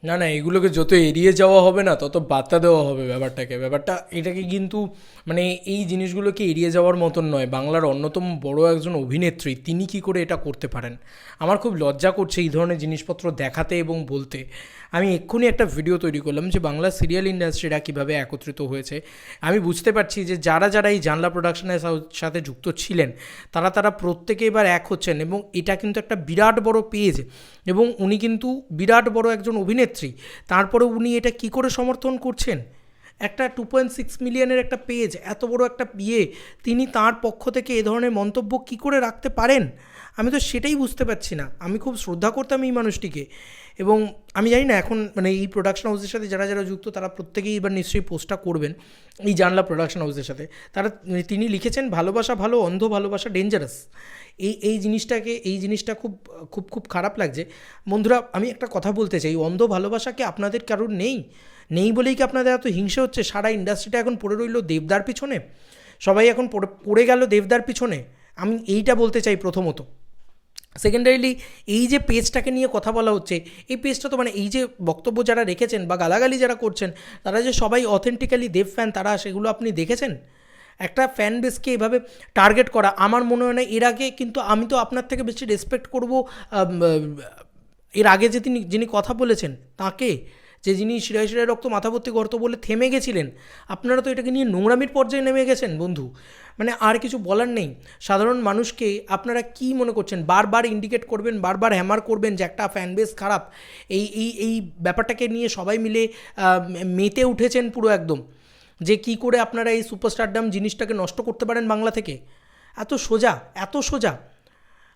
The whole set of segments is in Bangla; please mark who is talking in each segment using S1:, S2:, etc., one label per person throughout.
S1: না না, এগুলোকে যত এড়িয়ে যাওয়া হবে না তত বার্তা দেওয়া হবে ব্যাপারটা এটাকে কিন্তু মানে এই জিনিসগুলোকে এড়িয়ে যাওয়ার মতন নয়। বাংলার অন্যতম বড় একজন অভিনেত্রী, তিনি কি করে এটা করতে পারেন? আমার খুব লজ্জা করছে এই ধরনের জিনিসপত্র দেখাতে এবং বলতে। আমি এক্ষুনি একটা ভিডিও তৈরি করলাম যে বাংলা সিরিয়াল ইন্ডাস্ট্রিটা কীভাবে একত্রিত হয়েছে। আমি বুঝতে পারছি যে যারা যারা এই জানলা প্রোডাকশনের সাথে যুক্ত ছিলেন তারা তারা প্রত্যেকে এবার এক হচ্ছেন, এবং এটা কিন্তু একটা বিরাট বড় পেজ, এবং উনি কিন্তু বিরাট বড় একজন অভিনেত্রী। তারপরে উনি এটা কি করে সমর্থন করছেন? একটা 2.6 মিলিয়নের একটা পেজ, এত বড় একটা তিনি তার পক্ষ থেকে এ ধরনের মন্তব্য কি করে রাখতে পারেন? আমি তো সেটাই বুঝতে পারছি না। আমি খুব শ্রদ্ধা করতাম এই মানুষটিকে, এবং আমি জানি না এখন মানে এই প্রোডাকশন হাউসের সাথে যারা যারা যুক্ত তারা প্রত্যেকেই এবার নিশ্চয়ই পোস্টটা করবেন এই জানলা প্রোডাকশন হাউসের সাথে। তিনি লিখেছেন, ভালোবাসা ভালো, অন্ধ ভালোবাসা ডেঞ্জারাস। এই জিনিসটা খুব খুব খুব খারাপ লাগছে। বন্ধুরা, আমি একটা কথা বলতে চাই, অন্ধ ভালোবাসা কি আপনাদের কারোর নেই? নেই বলেই কি আপনাদের এত হিংসে হচ্ছে? সারা ইন্ডাস্ট্রিটা এখন পড়ে রইল দেবদার পিছনে, সবাই এখন পড়ে গেল দেবদার পিছনে। আমি এইটা বলতে চাই প্রথমত। সেকেন্ডারিলি, এই যে পেজটাকে নিয়ে কথা বলা হচ্ছে, এই পেজটা তো মানে এই যে বক্তব্য যারা রেখেছেন বা গালাগালি যারা করছেন তারা যে সবাই অথেন্টিক্যালি দেব ফ্যান, তারা সেগুলো আপনি দেখেছেন? একটা ফ্যান বেসকে এভাবে টার্গেট করা, আমার মনে হয় না। এর আগে কিন্তু আমি তো আপনার থেকে বেশি রেসপেক্ট করবো এর আগে যে যিনি কথা বলেছেন তাকে, যে যিনি শিরায় শিরায় রক্ত মাথা ভর্তি গর্ত বলে থেমে গেছিলেন। আপনারা তো এটাকে নিয়ে নোংরামির পর্যায়ে নেমে গেছেন বন্ধু। মানে আর কিছু বলার নেই। সাধারণ মানুষকে আপনারা কি মনে করছেন? বারবার ইন্ডিকেট করবেন, বারবার হ্যামার করবেন যে একটা ফ্যান বেস খারাপ। এই ব্যাপারটাকে নিয়ে সবাই মিলে মেতে উঠেছেন পুরো একদম, যে কি করে আপনারা এই সুপারস্টারডাম জিনিসটাকে নষ্ট করতে পারেন বাংলা থেকে। এত সোজা, এত সোজা।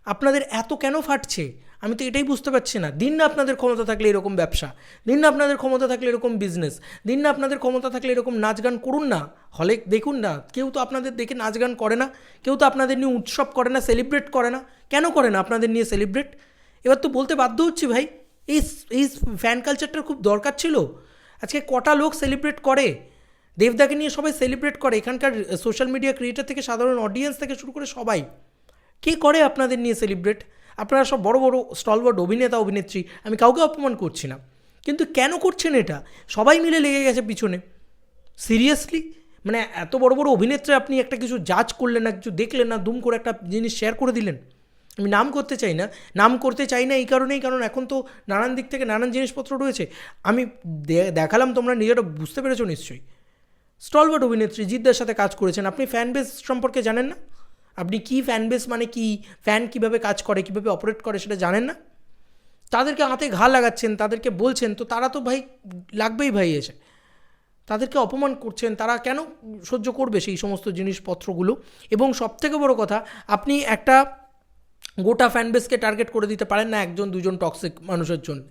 S1: আপনাদের এত কেন ফাটছে? আমি তো এটাই বুঝতে পারছি না। দিন না আপনাদের ক্ষমতা থাকলে এরকম ব্যবসা, দিন না আপনাদের ক্ষমতা থাকলে এরকম বিজনেস, দিন না আপনাদের ক্ষমতা থাকলে এরকম নাচ গান করুন না, হলে দেখুন না। কেউ তো আপনাদের দেখে নাচ গান করে না, কেউ তো আপনাদের নিয়ে উৎসব করে না, সেলিব্রেট করে না। কেন করে না আপনাদের নিয়ে সেলিব্রেট? এবার তো বলতে বাধ্য হচ্ছি ভাই, এই এই ফ্যান কালচারটার খুব দরকার ছিল। আজকে কটা লোক সেলিব্রেট করে? দেবদাকে নিয়ে সবাই সেলিব্রেট করে, এখানকার সোশ্যাল মিডিয়া ক্রিয়েটার থেকে সাধারণ অডিয়েন্স থেকে শুরু করে সবাই। কে করে আপনাদের নিয়ে সেলিব্রেট? আপনারা সব বড় বড় স্টলওয়ার্ড অভিনেতা অভিনেত্রী, আমি কাউকে অপমান করছি না, কিন্তু কেন করছেন এটা? সবাই মিলে লেগে গেছে পিছনে। সিরিয়াসলি, মানে এত বড় বড় অভিনেত্রী, আপনি একটা কিছু জাজ করলেন না, কিছু দেখলেন না, দুম করে একটা জিনিস শেয়ার করে দিলেন। আমি নাম করতে চাই না, এই কারণেই, কারণ এখন তো নানান দিক থেকে নানান জিনিসপত্র রয়েছে। আমি দেখালাম, তোমরা নিজেরা বুঝতে পেরেছো নিশ্চয়ই। স্টলওয়ার্ড অভিনেত্রী জিদ্দার সাথে কাজ করেছেন, আপনি ফ্যান বেস সম্পর্কে জানেন না? আপনি কি ফ্যান বেস মানে কি, ফ্যান কীভাবে কাজ করে, কীভাবে অপারেট করে সেটা জানেন না? তাদেরকে হাতে ঘা লাগাচ্ছেন, তাদেরকে বলছেন, তো তারা তো ভাই লাগবেই ভাই এসে। তাদেরকে অপমান করছেন, তারা কেন সহ্য করবে সেই সমস্ত জিনিসপত্রগুলো? এবং সবথেকে বড় কথা, আপনি একটা গোটা ফ্যান বেসকে টার্গেট করে দিতে পারেন না একজন দুজন টক্সিক মানুষের জন্য।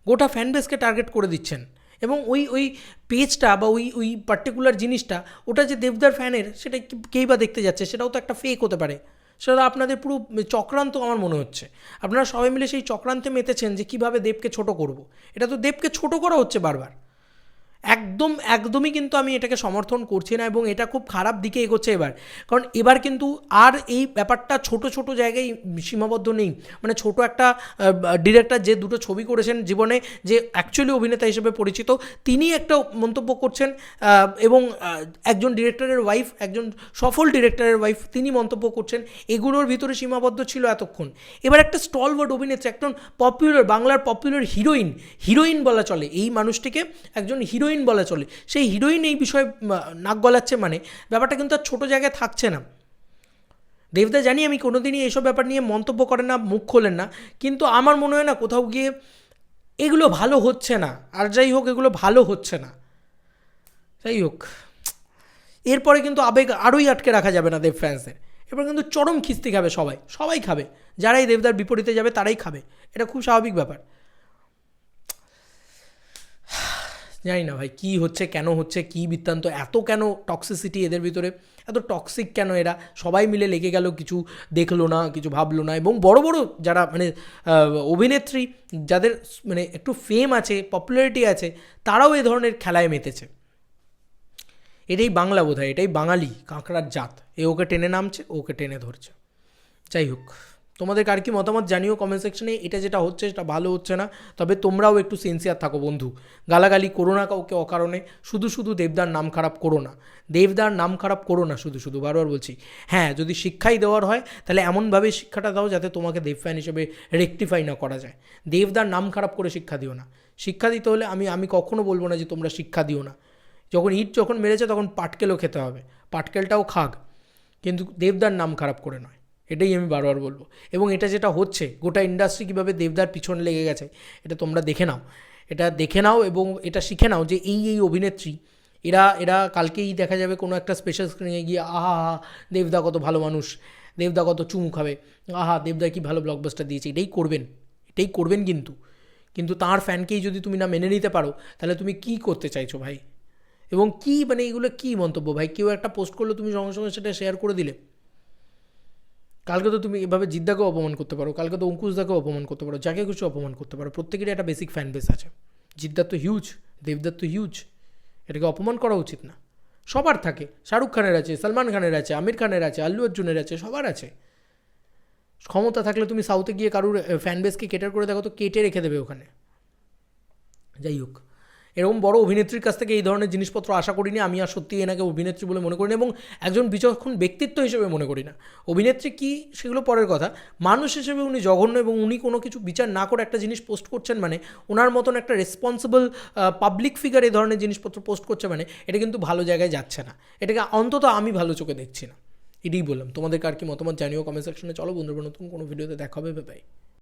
S1: গোটা ফ্যান বেসকে টার্গেট করে দিচ্ছেন, এবং ওই পেজটা বা ওই পার্টিকুলার জিনিসটা, ওটা যে দেবদার ফ্যানের, সেটা কেই বা দেখতে যাচ্ছে? সেটাও তো একটা ফেক হতে পারে। সেটা আপনাদের পুরো চক্রান্ত আমার মনে হচ্ছে। আপনারা সবাই মিলে সেই চক্রান্তে মেতেছেন যে কীভাবে দেবকে ছোট করব। এটা তো দেবকে ছোট করা হচ্ছে বারবার। একদমই কিন্তু আমি এটাকে সমর্থন করছি না, এবং এটা খুব খারাপ দিকে এগোচ্ছে এবার। কারণ এবার কিন্তু আর এই ব্যাপারটা ছোট ছোট জায়গায় সীমাবদ্ধ নেই। মানে ছোট একটা ডিরেক্টর যে দুটো ছবি করেছেন জীবনে, যে অ্যাকচুয়ালি অভিনেতা হিসেবে পরিচিত, তিনি একটা মন্তব্য করছেন, এবং একজন ডিরেক্টরের ওয়াইফ, একজন সফল ডিরেক্টরের ওয়াইফ, তিনি মন্তব্য করছেন। এগুলোর ভিতরে সীমাবদ্ধ ছিল এতক্ষণ। এবার একটা স্টলওয়ার্ড অভিনেত্রী, একজন পপুলার, বাংলার পপুলার হিরোইন বলা চলে এই মানুষটিকে, একজন হিরোইন বলা চলে, সেই হিরোইন এই বিষয়ে নাক গলাচ্ছে, মানে ব্যাপারটা কিন্তু আর ছোটো জায়গায় থাকছে না। দেবদা জানি আমি কোনোদিনই এইসব ব্যাপার নিয়ে মন্তব্য করেন না, মুখ খোলেন না, কিন্তু আমার মনে হয় না কোথাও গিয়ে এগুলো ভালো হচ্ছে না। আর যাই হোক, এগুলো ভালো হচ্ছে না। যাই হোক, এরপরে কিন্তু আবেগ আরোই আটকে রাখা যাবে না দেব ফ্যান্সের। এবার কিন্তু চরম খিস্তি খাবে সবাই খাবে। যারাই দেবদার বিপরীতে যাবে তারাই খাবে, এটা খুব স্বাভাবিক ব্যাপার। জানি না ভাই কী হচ্ছে, কেন হচ্ছে, কী বৃত্তান্ত, এত কেন টক্সিসিটি এদের ভিতরে, এত টক্সিক কেন এরা? সবাই মিলে লেগে গেল, কিছু দেখলো না, কিছু ভাবলো না। এবং বড় বড় যারা মানে অভিনেত্রী, যাদের মানে একটু ফেম আছে, পপুলারিটি আছে, তারাও এ ধরনের খেলায় মেতেছে। এটাই বাংলা বোধহয়, এটাই বাঙালি কাঁকড়ার জাত। ওকে টেনে নামছে, ওকে টেনে ধরছে। যাই হোক, তোমাদের কার কি মতামত জানিও কমেন্ট সেকশনে। এটা যেটা হচ্ছে সেটা ভালো হচ্ছে না, তবে তোমরাও একটু সিনসিয়ার থাকো বন্ধু, গালাগালি করো না কাউকে অকারণে, শুধু শুধু দেবদার নাম খারাপ করো না, দেবদার নাম খারাপ করো না শুধু শুধু, বারবার বলছি। হ্যাঁ, যদি শিক্ষাই দেওয়ার হয় তাহলে এমনভাবে শিক্ষাটা দাও যাতে তোমাকে দেব ফ্যান হিসেবে রেকটিফাই না করা যায়। দেবদার নাম খারাপ করে শিক্ষা দিও না। শিক্ষা দিতে হলে আমি কখনো বলবো না যে তোমরা শিক্ষা দিও না। যখন মেরেছে তখন পাটকেলও খেতে হবে, পাটকেলটাও খাক, কিন্তু দেবদার নাম খারাপ করে নয়। এটাই আমি বারবার বলবো। এবং এটা যেটা হচ্ছে, গোটা ইন্ডাস্ট্রি কীভাবে দেবদার পিছনে লেগে গেছে, এটা তোমরা দেখে নাও, এটা দেখে নাও এবং এটা শিখে নাও যে এই অভিনেত্রী এরা কালকেই দেখা যাবে কোনো একটা স্পেশাল স্ক্রিনে গিয়ে আহা হা দেবদা কত ভালো মানুষ, দেবদা কত চুমু খাবে, আহা দেবদা কি ভালো ব্লকবাস্টার দিয়েছে, এটাই করবেন কিন্তু তার ফ্যানকেই যদি তুমি না মেনে নিতে পারো, তাহলে তুমি কি করতে চাইছো ভাই? এবং কি মানে এগুলো কি মন্তব্য ভাই? কেউ একটা পোস্ট করলো, তুমি সঙ্গে সঙ্গে সেটা শেয়ার করে দিলে। কালকে তো তুমি এভাবে জিদ্দাকেও অপমান করতে পারো, কালকে তো অঙ্কুশদাকেও অপমান করতে পারো, যাকে কিছু অপমান করতে পারো। প্রত্যেকেরই একটা বেসিক ফ্যান বেস আছে। জিদ্দার তো হিউজ, দেবদার তো হিউজ, এটাকে অপমান করা উচিত না। সবার থাকে, শাহরুখ খানের আছে, সলমান খানের আছে, আমির খানের আছে, আল্লু অর্জুনের আছে, সবার আছে। ক্ষমতা থাকলে তুমি সাউথে গিয়ে কারুর ফ্যান বেসকে কেটার করে দেখো তো, কেটে রেখে দেবে ওখানে। যাই হোক, এরকম বড় অভিনেত্রীর কাছ থেকে এই ধরনের জিনিসপত্র আশা করিনি আমি, আর সত্যি এনাকে অভিনেত্রী বলে মনে করি না এবং একজন বিচক্ষণ ব্যক্তিত্ব হিসেবে মনে করি না। অভিনেত্রী কী সেগুলো পরের কথা, মানুষ হিসেবে উনি জঘন্য এবং উনি কোনো কিছু বিচার না করে একটা জিনিস পোস্ট করছেন মানে, ওনার মতন একটা রেসপন্সিবল পাবলিক ফিগার এই ধরনের জিনিসপত্র পোস্ট করছে মানে, এটা কিন্তু ভালো জায়গায় যাচ্ছে না। এটাকে অন্তত আমি ভালো চোখে দেখছি না। এটাই বললাম। তোমাদের কার কি মতামত জানিও কমেন্ট সেকশনে। চলো বন্ধুরা, নতুন কোনো ভিডিওতে দেখা হবে, বাই।